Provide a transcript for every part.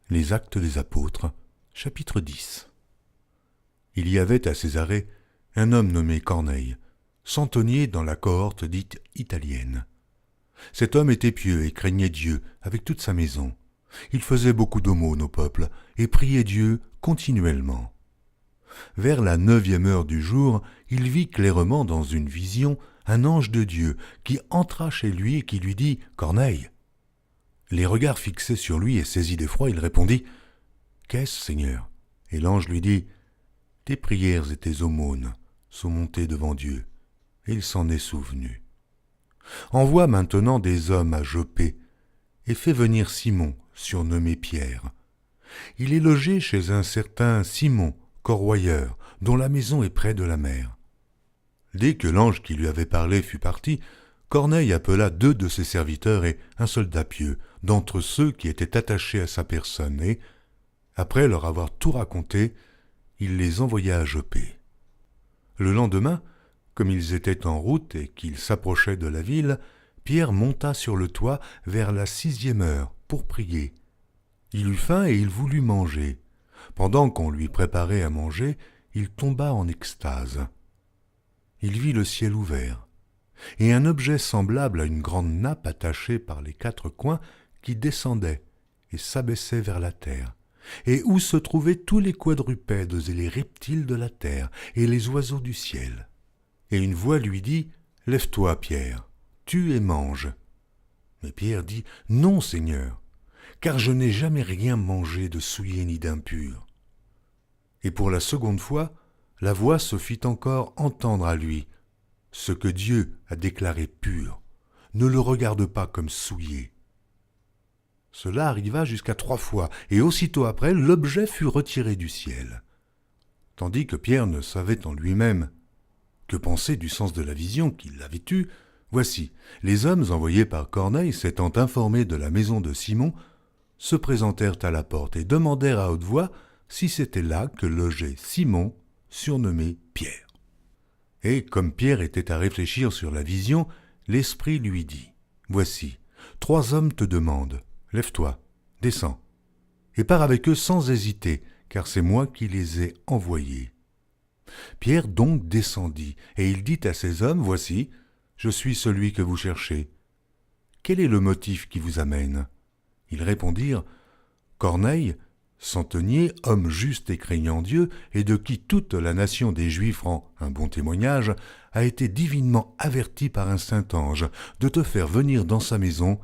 Les Actes des Apôtres, chapitre 10. Il y avait à Césarée un homme nommé Corneille, centenier dans la cohorte dite italienne. Cet homme était pieux et craignait Dieu avec toute sa maison. Il faisait beaucoup d'aumônes au peuple et priait Dieu continuellement. Vers la 9e heure du jour, il vit clairement dans une vision un ange de Dieu qui entra chez lui et qui lui dit « Corneille !» Les regards fixés sur lui et saisi d'effroi, il répondit « Qu'est-ce, Seigneur ?» Et l'ange lui dit « Tes prières et tes aumônes sont montées devant Dieu, et il s'en est souvenu. Envoie maintenant des hommes à Joppé, et fais venir Simon, surnommé Pierre. Il est logé chez un certain Simon, corroyeur, dont la maison est près de la mer. » Dès que l'ange qui lui avait parlé fut parti, Corneille appela 2 de ses serviteurs et un soldat pieux, d'entre ceux qui étaient attachés à sa personne, et, après leur avoir tout raconté, il les envoya à Joppé. Le lendemain, comme ils étaient en route et qu'ils s'approchaient de la ville, Pierre monta sur le toit vers la 6e heure pour prier. Il eut faim et il voulut manger. Pendant qu'on lui préparait à manger, il tomba en extase. Il vit le ciel ouvert, et un objet semblable à une grande nappe attachée par les 4 coins qui descendait et s'abaissait vers la terre, et où se trouvaient tous les quadrupèdes et les reptiles de la terre et les oiseaux du ciel. Et une voix lui dit « Lève-toi, Pierre, tue et mange. » Mais Pierre dit « Non, Seigneur, car je n'ai jamais rien mangé de souillé ni d'impur. » Et pour la seconde fois, la voix se fit encore entendre à lui. « Ce que Dieu a déclaré pur, ne le regarde pas comme souillé. » Cela arriva jusqu'à 3 fois, et aussitôt après, l'objet fut retiré du ciel. Tandis que Pierre ne savait en lui-même que penser du sens de la vision qu'il avait eue, voici, les hommes envoyés par Corneille, s'étant informés de la maison de Simon, se présentèrent à la porte et demandèrent à haute voix si c'était là que logeait Simon, surnommé Pierre. Et comme Pierre était à réfléchir sur la vision, l'Esprit lui dit « Voici, 3 hommes te demandent, lève-toi, descends, et pars avec eux sans hésiter, car c'est moi qui les ai envoyés. » Pierre donc descendit, et il dit à ces hommes « Voici, je suis celui que vous cherchez. Quel est le motif qui vous amène ?» Ils répondirent « Corneille, centenier, homme juste et craignant Dieu, et de qui toute la nation des Juifs rend un bon témoignage, a été divinement averti par un saint ange de te faire venir dans sa maison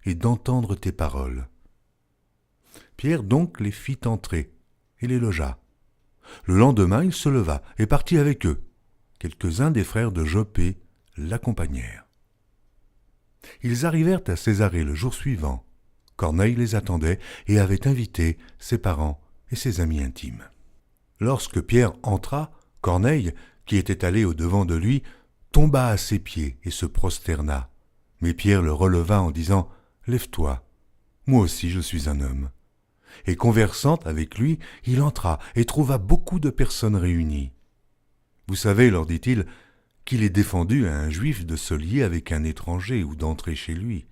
et d'entendre tes paroles. » Pierre donc les fit entrer et les logea. Le lendemain, il se leva et partit avec eux. Quelques-uns des frères de Joppé l'accompagnèrent. Ils arrivèrent à Césarée le jour suivant. Corneille les attendait et avait invité ses parents et ses amis intimes. Lorsque Pierre entra, Corneille, qui était allé au-devant de lui, tomba à ses pieds et se prosterna. Mais Pierre le releva en disant « Lève-toi, moi aussi je suis un homme. » Et conversant avec lui, il entra et trouva beaucoup de personnes réunies. « Vous savez, leur dit-il, qu'il est défendu à un juif de se lier avec un étranger ou d'entrer chez lui.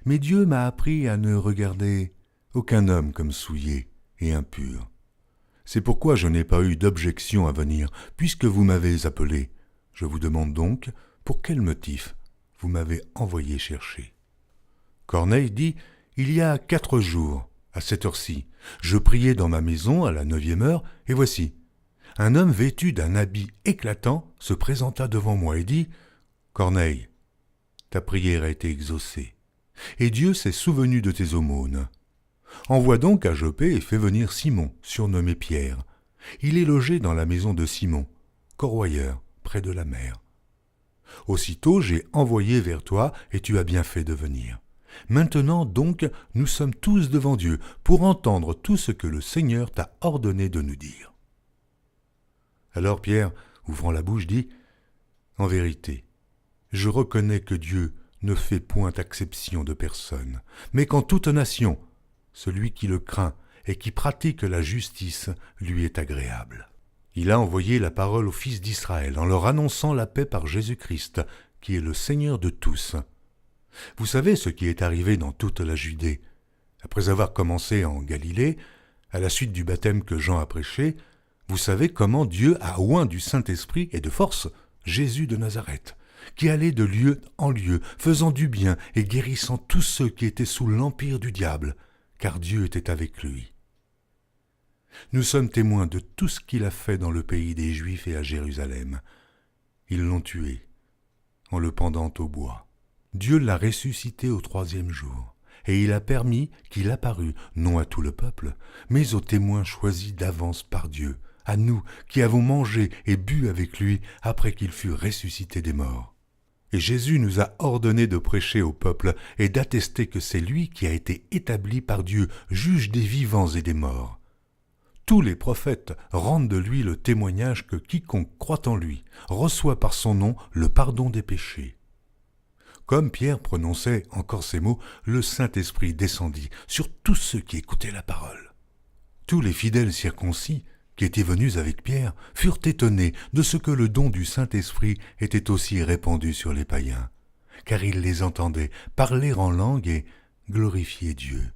Mais Dieu m'a appris à ne regarder aucun homme comme souillé et impur. C'est pourquoi je n'ai pas eu d'objection à venir, puisque vous m'avez appelé. Je vous demande donc pour quel motif vous m'avez envoyé chercher. » Corneille dit « Il y a 4 jours, à cette heure-ci, je priais dans ma maison à la 9e heure, et voici, un homme vêtu d'un habit éclatant se présenta devant moi et dit « Corneille, ta prière a été exaucée, et Dieu s'est souvenu de tes aumônes. Envoie donc à Joppé et fais venir Simon, surnommé Pierre. Il est logé dans la maison de Simon, corroyeur, près de la mer. Aussitôt j'ai envoyé vers toi, et tu as bien fait de venir. Maintenant donc, nous sommes tous devant Dieu pour entendre tout ce que le Seigneur t'a ordonné de nous dire. » Alors Pierre, ouvrant la bouche, dit « En vérité, je reconnais que Dieu ne fait point acception de personne, mais qu'en toute nation, celui qui le craint et qui pratique la justice lui est agréable. Il a envoyé la parole aux fils d'Israël en leur annonçant la paix par Jésus-Christ, qui est le Seigneur de tous. Vous savez ce qui est arrivé dans toute la Judée, Après avoir commencé en Galilée, à la suite du baptême que Jean a prêché, vous savez comment Dieu a oint du Saint-Esprit et de force Jésus de Nazareth, qui allait de lieu en lieu, faisant du bien et guérissant tous ceux qui étaient sous l'empire du diable, car Dieu était avec lui. Nous sommes témoins de tout ce qu'il a fait dans le pays des Juifs et à Jérusalem. Ils l'ont tué, en le pendant au bois. Dieu l'a ressuscité au 3e jour, et il a permis qu'il apparût, non à tout le peuple, mais aux témoins choisis d'avance par Dieu, à nous qui avons mangé et bu avec lui après qu'il fut ressuscité des morts. Et Jésus nous a ordonné de prêcher au peuple et d'attester que c'est lui qui a été établi par Dieu, juge des vivants et des morts. Tous les prophètes rendent de lui le témoignage que quiconque croit en lui reçoit par son nom le pardon des péchés. Comme Pierre prononçait encore ces mots, le Saint-Esprit descendit sur tous ceux qui écoutaient la parole. Tous les fidèles circoncis qui étaient venus avec Pierre furent étonnés de ce que le don du Saint-Esprit était aussi répandu sur les païens, car ils les entendaient parler en langue et glorifier Dieu.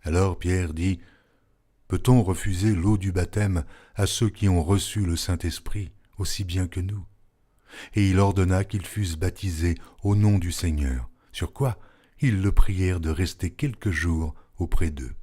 Alors Pierre dit : « Peut-on refuser l'eau du baptême à ceux qui ont reçu le Saint-Esprit aussi bien que nous ?» Et il ordonna qu'ils fussent baptisés au nom du Seigneur, sur quoi ils le prièrent de rester quelques jours auprès d'eux.